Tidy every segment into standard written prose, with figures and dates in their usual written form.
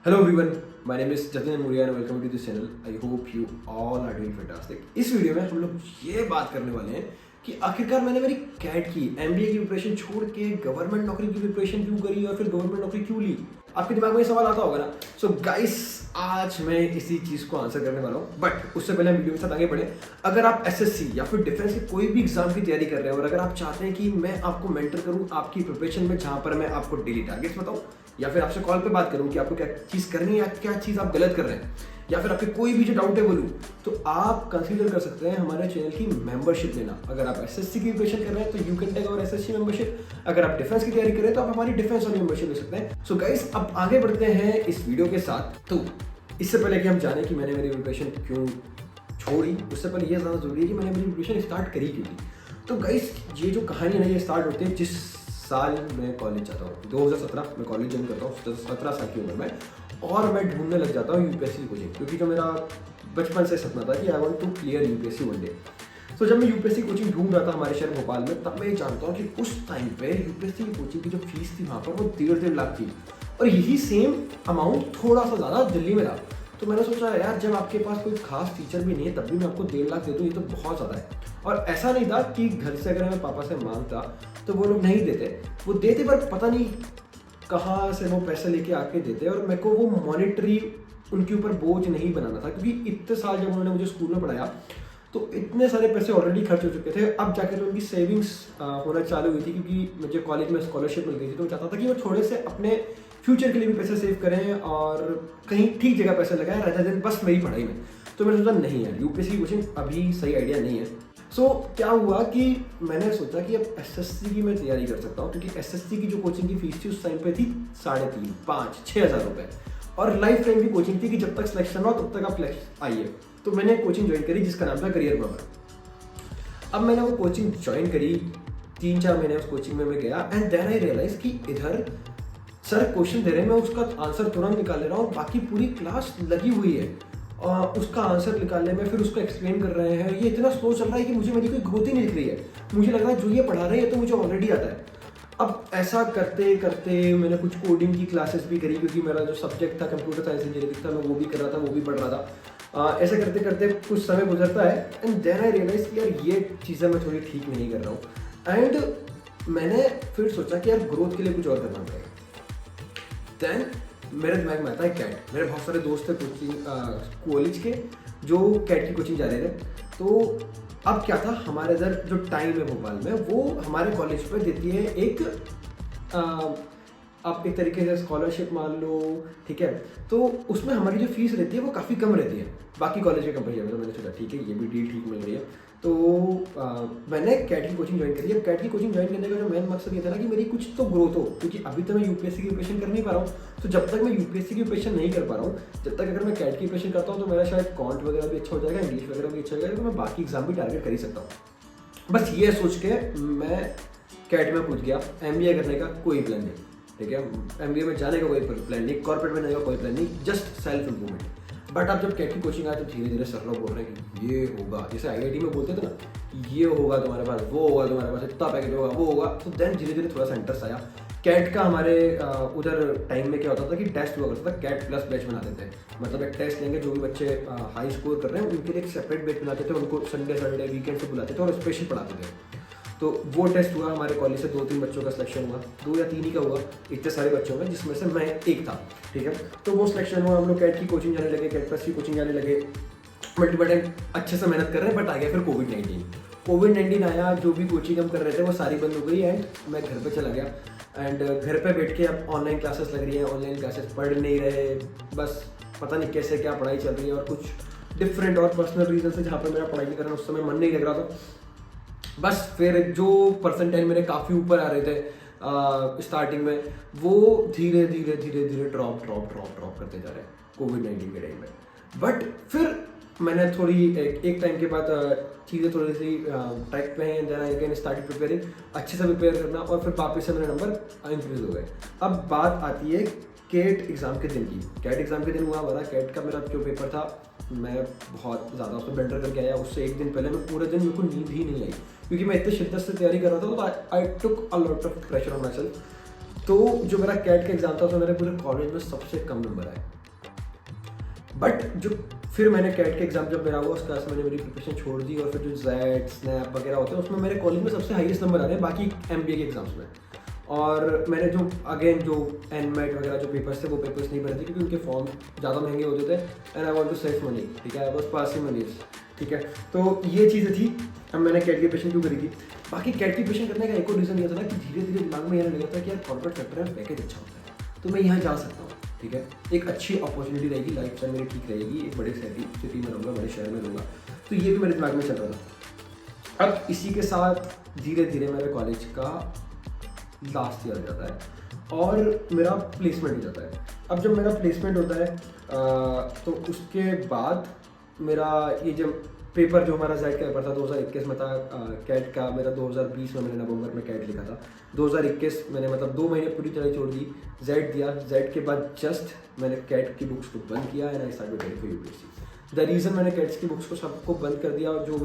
Hello everyone, my name is Jatin Muria and welcome to this channel. I hope you all are doing fantastic. इस video में हम लोग ये बात करने वाले हैं कि आखिरकार मैंने मेरी कैट की एमबीए की प्रिपरेशन छोड़ के गवर्नमेंट नौकरी की प्रिपरेशन क्यों करी और फिर गवर्नमेंट नौकरी क्यों ली। आपके दिमाग में ये सवाल आता होगा ना। सो गाइस, आज मैं इसी चीज़ को आंसर करने वाला हूँ, बट उससे पहले हम वीडियो के साथ आगे बढ़े। अगर आप एसएससी या फिर डिफेंस के कोई भी एग्जाम की तैयारी कर रहे हैं और अगर आप चाहते हैं कि मैं आपको मेंटर करूँ आपकी प्रिपरेशन में, जहाँ पर मैं आपको डेली टारगेट्स बताऊँ या फिर आपसे कॉल पे बात करूँ कि आपको क्या चीज़ करनी है या क्या चीज़ आप गलत कर रहे हैं, या फिर आपके कोई भी जो डाउट है बोलूँ, तो आप कंसीडर कर सकते हैं हमारे चैनल की मेंबरशिप लेना। अगर आप एसएससी की प्रिपरेशन कर रहे हैं तो you can take our SSC membership. अगर आप डिफेंस की तैयारी कर रहे हैं तो आप हमारी डिफेंस वाली मेंबरशिप ले सकते हैं। सो गाइस, अब आगे बढ़ते हैं इस वीडियो के साथ। तो इससे पहले कि हम जाने कि मैंने मेरी प्रिपरेशन क्यों छोड़ी, उससे पहले ये ज़्यादा जरूरी है कि मैंने मेरी प्रिपरेशन स्टार्ट करी क्यों थी। तो गाइस, ये जो कहानी है ये स्टार्ट होती है जिस साल मैं कॉलेज जाता हूँ। 2017 में कॉलेज ज्वाइन करता हूँ, 17 साल की उम्र में, और मैं ढूंढने लग जाता हूँ यूपीएससी कोचिंग, क्योंकि जो मेरा बचपन से सपना था कि I want to clear UPSC one day. तो जब मैं यूपीएससी कोचिंग ढूंढ रहा था हमारे शहर भोपाल में, तब मैं ये जानता हूँ कि उस टाइम पे यूपीएससी कोचिंग की जो फीस थी वहाँ पर वो 1.5 लाख थी, और यही सेम अमाउंट थोड़ा सा ज़्यादा दिल्ली में था। तो मैंने सोचा यार, जब आपके पास कोई खास टीचर भी नहीं है तब भी मैं आपको 1.5 लाख दे दूँ, ये तो बहुत ज़्यादा है। और ऐसा नहीं था कि घर से अगर मैं पापा से मांगता तो वो लोग नहीं देते, वो देते, पर पता नहीं कहाँ से वो पैसे लेके आके देते। और मेरे को वो मॉनिटरी उनके ऊपर बोझ नहीं बनाना था, क्योंकि इतने साल जब उन्होंने मुझे स्कूल में पढ़ाया तो इतने सारे पैसे ऑलरेडी खर्च हो चुके थे। अब जाकर उनकी सेविंग्स होना चालू हुई थी, क्योंकि मुझे कॉलेज में स्कॉलरशिप मिल गई थी। तो मैं चाहता था कि वो थोड़े से अपने फ्यूचर के लिए भी पैसे सेव करें और कहीं ठीक जगह पैसे लगाएं, रादर देन बस मेरी पढ़ाई में। तो मैंने सोचा नहीं यार, यूपीएससी कोचिंग अभी सही आइडिया नहीं है। सो क्या हुआ कि मैंने सोचा कि अब एसएससी की मैं तैयारी कर सकता हूँ, क्योंकि एसएससी की जो कोचिंग की फीस थी उस टाइम पे थी 3,500, 5,000-6,000 रुपये, और लाइफ टाइम की कोचिंग थी कि जब तक सिलेक्शन हो तब तक आप आइए। तो मैंने कोचिंग ज्वाइन करी जिसका नाम था करियर पावर। अब मैंने वो कोचिंग ज्वाइन करी, 3-4 महीने उस कोचिंग में मैं गया, एंड देन आई रियलाइज कि इधर सर क्वेश्चन दे रहे हैं, मैं उसका आंसर तुरंत निकाल ले रहा हूँ, बाकी पूरी क्लास लगी हुई है और उसका आंसर निकालने में, फिर उसको एक्सप्लेन कर रहे हैं। ये इतना स्लो चल रहा है कि मुझे मेरी कोई ग्रोथ ही नहीं दिख रही है। मुझे लग रहा है जो ये पढ़ा रहे हैं तो मुझे ऑलरेडी आता है। अब ऐसा करते करते मैंने कुछ कोडिंग की क्लासेस भी करी, क्योंकि मेरा जो सब्जेक्ट था कंप्यूटर साइंस इंजीनियरिंग था, मैं वो भी कर रहा था, वो भी पढ़ रहा था। ऐसे करते करते कुछ समय गुजरता है, एंड देन आई रियलाइज कि यार ये चीज़ें मैं थोड़ी ठीक नहीं कर रहा हूँ। एंड मैंने फिर सोचा कि यार ग्रोथ के लिए कुछ और करना पड़ेगा। देन मेरे दिमाग में आता है कैट। मेरे बहुत सारे दोस्त थे कोचिंग कॉलेज के जो कैट की कोचिंग जा रहे थे। तो अब क्या था, हमारे इधर जो टाइम है भोपाल में, वो हमारे कॉलेज पर देती है एक आप एक तरीके से स्कॉलरशिप मान लो, ठीक है। तो उसमें हमारी जो फीस रहती है वो काफ़ी कम रहती है बाकी कॉलेज के कंपेरिजन में। तो मैंने सोचा ठीक है, ये भी डील ठीक मिल रही है। तो मैंने कैट की कोचिंग ज्वाइन करी। अब कैट की कोचिंग ज्वाइन करने का जो मेन मकसद ये था ना कि मेरी कुछ तो ग्रोथ हो, क्योंकि अभी तो मैं यूपीएससी की प्रिपरेशन कर नहीं पा रहा हूँ। तो जब तक मैं यूपीएससी की प्रिपरेशन नहीं कर पा रहा हूँ, जब तक अगर मैं कैट की प्रिपरेशन करता हूँ तो मेरा शायद कॉन्ट वगैरह भी अच्छा हो जाएगा, इंग्लिश वगैरह भी अच्छा हो जाएगा, तो मैं बाकी एग्जाम भी टारगेट कर ही सकता हूँ। बस ये सोच के मैं कैट में कूद गया। एमबीए करने का कोई प्लान नहीं, ठीक है। एमबीए में जाने का कोई प्लान नहीं, कॉर्पोरेट में जाने का कोई प्लान नहीं, जस्ट सेल्फ इम्प्रूवमेंट। बट अब जब कैट की कोचिंग आया तो धीरे धीरे सर लोग बोल रहे हैं कि ये होगा, जैसे आईआईटी में बोलते थे ना, ये होगा तुम्हारे पास, वो होगा तुम्हारे पास, इतना पैकेज होगा, वो होगा। तो देन धीरे धीरे थोड़ा सा इंटरेस्ट आया कैट का। हमारे उधर टाइम में क्या होता था कि टेस्ट हुआ करता था, कैट प्लस बैच बनाते थे। मतलब एक टेस्ट लेंगे, जो भी बच्चे हाई स्कोर कर रहे हैं उनके लिए एक सेपरेट बैच बनाते थे, उनको संडे वीकेंड से बुलाते थे और स्पेशल पढ़ाते थे। तो वो टेस्ट हुआ, हमारे कॉलेज से 2-3 बच्चों का सिलेक्शन हुआ, 2 या 3 ही का हुआ, इतने सारे बच्चों में, जिसमें से मैं एक था, ठीक है। तो वो सिलेक्शन हुआ, हम लोग कैट की कोचिंग जाने लगे, कैट प्लस की कोचिंग जाने लगे, बट अच्छे से मेहनत कर रहे हैं। बट आ गया फिर कोविड-19 आया, जो भी कोचिंग हम कर रहे थे वो सारी बंद हो गई, एंड मैं घर पे चला गया। एंड घर पे बैठ के अब ऑनलाइन क्लासेस लग रही हैं, ऑनलाइन क्लासेस पढ़ नहीं रहे, बस पता नहीं कैसे क्या पढ़ाई चल रही है, और कुछ डिफरेंट और पर्सनल रीजन से जहाँ पर मेरा पढ़ाई नहीं करना उस समय मन नहीं लग रहा था। बस फिर जो परसेंटाइल मेरे काफ़ी ऊपर आ रहे थे स्टार्टिंग में, वो धीरे धीरे ड्रॉप करते जा रहे हैं कोविड-19 के टाइम में। बट फिर मैंने थोड़ी एक टाइम के बाद चीज़ें थोड़ी सी ट्रैक पे हैं, then I can start preparing, अच्छे से प्रिपेयर करना, और फिर वापस से मेरे नंबर इंक्रीज हो गए। अब बात आती है कैट एग्ज़ाम के दिन की। कैट एग्ज़ाम के दिन हुआ हमारा, कैट का मेरा जो पेपर था, मैं बहुत ज़्यादा उसमें बेल्टर करके आया। उससे एक दिन पहले मैं पूरे दिन मेरे को नींद ही नहीं आई, क्योंकि मैं इतने शिद्दत से तैयारी कर रहा था। तो I took a lot of pressure on myself. तो जो मेरा कैट का एग्जाम था उसमें मेरे पूरे कॉलेज में सबसे कम नंबर आए। बट जो फिर मैंने कैट का एग्जाम जब मेरा हुआ उसका मैंने मेरी प्रिपरेशन छोड़ दी, और फिर जो जेड स्नैप वगैरह होते हैं उसमें मेरे कॉलेज में सबसे हाईएस्ट नंबर आ रहे हैं बाकी एमबीए के एग्जाम्स में। और मैंने जो अगेन जो एनमेट वगैरह जो पेपर्स थे वो पेपर्स नहीं भरे थे क्योंकि उनके फॉर्म ज़्यादा महंगे होते थे, and I want to save money, ठीक है, आई वाज पासिंग मनी, ठीक है। तो ये चीज़ें थी। अब मैंने कैट की प्रिपरेशन क्यों करी थी, बाकी कैट की प्रिपरेशन करने का एक और रीज़न ये था ना कि धीरे धीरे दिमाग में ये लगा था कि यार कॉर्पोरेट सेक्टर में पैकेज अच्छा होता है तो मैं यहाँ जा सकता हूँ, ठीक है, एक अच्छी अपॉर्चुनिटी रहेगी, लाइफ स्टाइल मेरी ठीक रहेगी, एक बड़े सिटी में रहूँगा, बड़े शहर में रहूँगा, तो ये भी मेरे दिमाग में चल रहा था। अब इसी के साथ धीरे धीरे मेरे कॉलेज का लास्ट ईयर जाता है और मेरा प्लेसमेंट हो जाता है। अब जब मेरा प्लेसमेंट होता है तो उसके बाद मेरा ये जब पेपर जो हमारा जेड का पेपर था 2021 में था, कैट का मेरा 2020 में मैंने नवंबर में कैट लिखा था, 2021 मैंने मतलब 2 महीने पूरी तरह छोड़ दी, जेड दिया, जेड के बाद जस्ट मैंने कैट की बुक्स को बंद किया and I started waiting for UPSC. The reason मैंने कैट्स की बुक्स को सबको बंद कर दिया, जो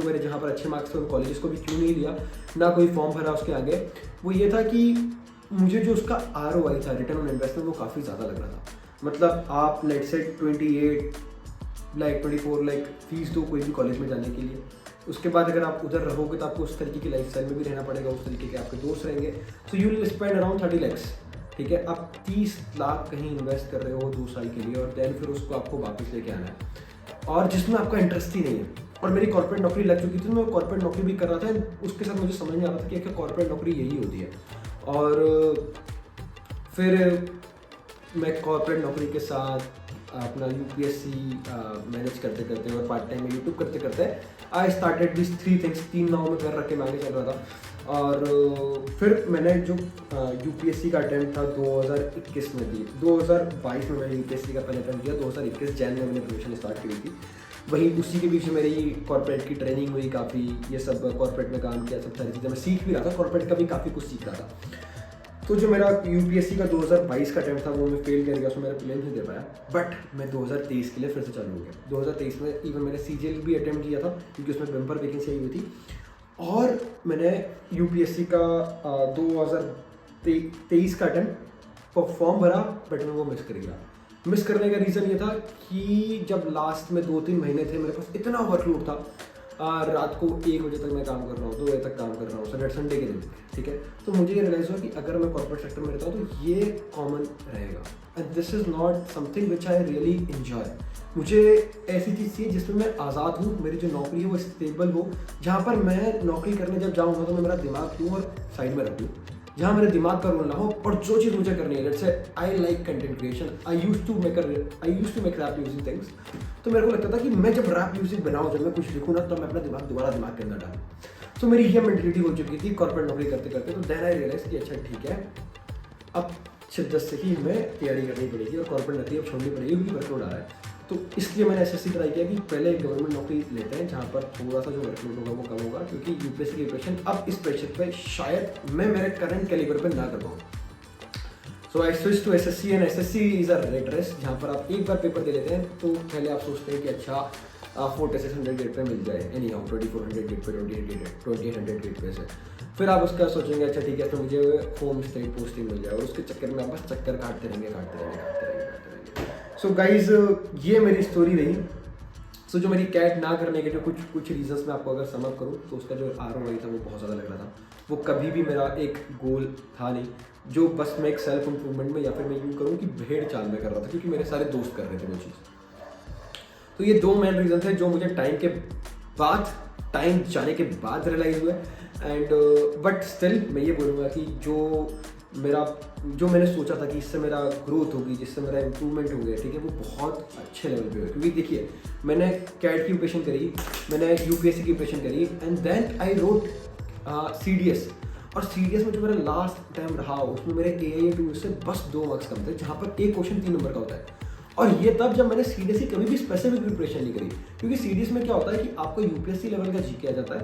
मेरे जहाँ पर अच्छे मार्क्स थे उन कॉलेजेस को भी क्यों नहीं लिया, ना कोई फॉर्म भरा उसके आगे, वो ये था कि मुझे जो उसका ROI था, रिटर्न ऑन इन्वेस्टमेंट, वो काफ़ी ज़्यादा लग रहा था। मतलब आप लेट से 28 लाइक 24 लाइक फीस दो कोई भी कॉलेज में जाने के लिए, उसके बाद अगर आप उधर रहोगे तो आपको उस तरीके की लाइफ स्टाइल में भी रहना पड़ेगा, उस तरीके के आपके दोस्त रहेंगे, so you will spend around 30 lakhs, ठीक है। आप 30 लाख कहीं इन्वेस्ट कर रहे हो 2 साल के लिए, और देन फिर उसको आपको वापस लेके आना है, और जिसमें आपका इंटरेस्ट ही नहीं है। और मेरी कॉर्पोरेट नौकरी लग चुकी थी, मैं कॉर्पोरेट नौकरी भी कर रहा था, उसके साथ मुझे समझ में आ रहा था कि आखिर कॉर्पोरेट नौकरी यही होती है। और फिर मैं कॉर्पोरेट नौकरी के साथ अपना यूपीएससी मैनेज करते करते और पार्ट टाइम में यूट्यूब करते करते आई स्टार्टेड दिस 3 थिंग्स, 3 नाव में पैर रख के मैं आगे चल रहा था। और फिर मैंने जो यूपीएससी का अटैम्प्ट था 2021 में दी, 2022 में मैंने यूपीएससी का पहले अटैम्प्ट दिया, 2021 जैन में मैंने प्रिपरेशन स्टार्ट की थी। वहीं उसी के बीच में मेरी कॉर्पोरेट की ट्रेनिंग हुई काफ़ी, ये सब कॉर्पोरेट में काम किया, सब सारी चीज़ें मैं सीख भी रहा था, कॉर्पोरेट का भी काफ़ी कुछ सीख रहा था। तो जो मेरा यूपीएससी का 2022 का अटैम्प्ट था वो मैं फेल कर गया, उसमें मेरा प्रीलिम्स नहीं दे पाया, बट मैं 2023 के लिए फिर से चालू हो गया। 2023 में इवन मैंने सीजीएल भी अटैम्प्ट किया था क्योंकि उसमें बम्पर वैकेंसी आई हुई थी, और मैंने यूपीएससी का 2023 का अटैम्प्ट फॉर्म भरा, बट मैं वो मिस कर गया। मिस करने का रीज़न ये था कि जब लास्ट में 2-3 महीने थे मेरे पास इतना वर्कलोड था, रात को 1 बजे तक मैं काम कर रहा हूँ, 2 बजे तक काम कर रहा हूँ, सैटरडे संडे के दिन, ठीक है। तो मुझे ये रियलाइज़ हुआ कि अगर मैं कॉर्पोरेट सेक्टर में रहता हूँ तो ये कॉमन रहेगा, and this is not something which I really enjoy. मुझे ऐसी चीज़ चाहिए जिसमें मैं आज़ाद हूँ, मेरी जो नौकरी है वो स्टेबल हो, जहाँ पर मैं नौकरी करने जब जाऊँगा तो मैं मेरा दिमाग लूँ और साइड में रख लूँ, जहाँ मेरे दिमाग का रोल ना हो, और जो चीज़ मुझे करनी है, जैसे I like content creation, I use to make rap music things, तो मेरे को लगता था कि मैं जब रैप म्यूजिक बनाऊँ, जब मैं कुछ लिखूँ ना, तो मैं अपना दिमाग के अंदर डालूँ। तो मेरी ये मेंटलिटी हो चुकी थी कॉर्पोरेट नौकरी करते करते। तो देन आई रियलाइज कि अच्छा ठीक है, अब शिद्दत से ही हमें तैयारी करनी पड़ेगी और कॉर्पोरेट नौकरी अब छोड़नी पड़ेगी क्योंकि वर्कलोड आ रहा है। तो इसलिए मैंने एसएससी ट्राई किया कि पहले गवर्नमेंट नौकरी लेते हैं जहाँ पर थोड़ा सा जो वर्कलोड होगा वो कम होगा, क्योंकि यूपीएससी की प्रिपरेशन अब इस प्रेशर पे शायद मैं मेरे करंट कैलिबर पे ना कर पाऊँ। So I switch to SSC, and SSC is a rat race, जहाँ पर आप एक बार पेपर दे लेते हैं तो पहले आप सोचते हैं कि अच्छा 4600 गेट पे मिल जाए, एनी हाउ 2400 गेट पे, 2800 गेट पे से फिर आप उसका सोचेंगे अच्छा ठीक है तो मुझे होम स्टेट पोस्टिंग मिल जाए, और उसके चक्कर में आप बस चक्कर काटते रहेंगे। सो गाइज ये मेरी स्टोरी रही। सो जो मेरी कैट ना करने के जो कुछ रीजंस मैं आपको अगर सम अप करूँ तो उसका जो ROI था वो बहुत ज़्यादा लग रहा था, वो कभी भी मेरा एक गोल था नहीं, जो बस मैं एक सेल्फ इम्प्रूवमेंट में या फिर मैं यूँ करूँ कि भेड़ चाल में कर रहा था, क्योंकि मेरे सारे दोस्त कर रहे थे वो चीज़। तो ये 2 मेन रीज़न थे जो मुझे टाइम जाने के बाद रियलाइज़ हुए, एंड बट स्टिल मैं ये बोलूँगा कि जो मैंने सोचा था कि इससे मेरा ग्रोथ होगी, जिससे मेरा इंप्रूवमेंट हो गया, ठीक है, वो बहुत अच्छे लेवल पे हुआ। क्योंकि देखिए मैंने कैट की प्रिपरेशन करी, मैंने यूपीएससी की प्रिपरेशन करी, and then I wrote CDS, और CDS में जो मेरा लास्ट टाइम रहा उसमें मेरे AIA2 से बस 2 मार्क्स कम थे, जहाँ पर एक क्वेश्चन 3 नंबर का होता है। और ये तब जब मैंने CDS की कभी भी स्पेसिफिक प्रिपरेशन नहीं करी, क्योंकि CDS में क्या होता है कि आपको यूपीएससी लेवल का GK आ जाता है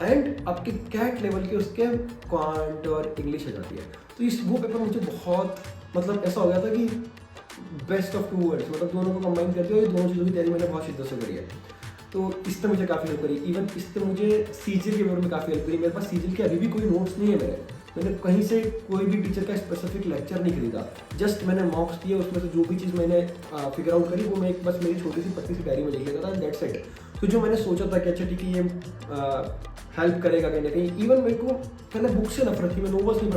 एंड आपके कैट लेवल के उसके क्वांट और इंग्लिश आ जाती है। तो वो पेपर मुझे बहुत मतलब ऐसा हो गया था कि बेस्ट ऑफ 2 वर्ल्ड्स, मतलब दोनों को कंबाइन करते हुए दोनों चीज़ों की तैयारी मैंने बहुत शिद्दत से करी है। तो इससे मुझे काफ़ी हेल्प करी, इवन इससे मुझे सीजीएल के बारे में काफ़ी हेल्प करी। मेरे पास सीजीएल के अभी भी कोई नोट्स नहीं है मेरे, मैंने कहीं से कोई भी टीचर का स्पेसिफिक लेक्चर नहीं खरीदा, जस्ट मैंने मॉक्स दिए, उसमें से जो भी चीज़ मैंने फिगर आउट करी वो मैं एक बस मेरी छोटी सी पतली सी डायरी में लिख लेता था, एंड दैट्स इट। तो जो मैंने सोचा था कि अच्छा ठीक है ये हेल्प करेगा कहीं ना कहीं, इवन मेरे को पहले बुक से नफरत थी, मैं नोवेल्स नहीं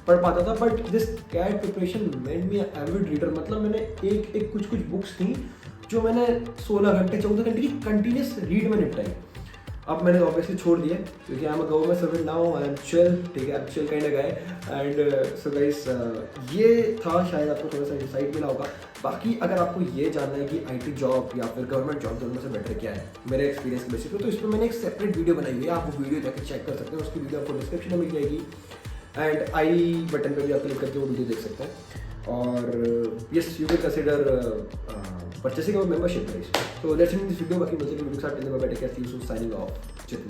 पढ़ पाता था, but this CAT preparation made me avid reader. मतलब मैंने एक कुछ बुक्स थी जो मैंने 16 घंटे 14 घंटे की कंटिन्यूस रीड में निपटाई। अब मैंने ऑब्वियसली छोड़ दिया क्योंकि I am a government servant now, I am chill, ठीक है, chill kind of guy. And so guys, ये था, शायद आपको थोड़ा सा इंसाइट मिला होगा। बाकी अगर आपको ये जानना है कि आईटी जॉब या फिर गवर्नमेंट जॉब दोनों में से बेटर क्या है मेरे एक्सपीरियंस के बेसिस पे, तो इस पर मैंने एक सेपरेट वीडियो बनाई हुई है, आप वो वीडियो जाकर चेक कर सकते हैं, उसकी वीडियो आपको डिस्क्रिप्शन में मिल जाएगी, एंड आई बटन पे भी आप क्लिक करके वो वीडियो देख सकते हैं। और yes, you will consider purchasing our membership guys. So let's end this video. बाकी मिलते हैं वीडियो के साथ, take care, see you soon, signing off, चित।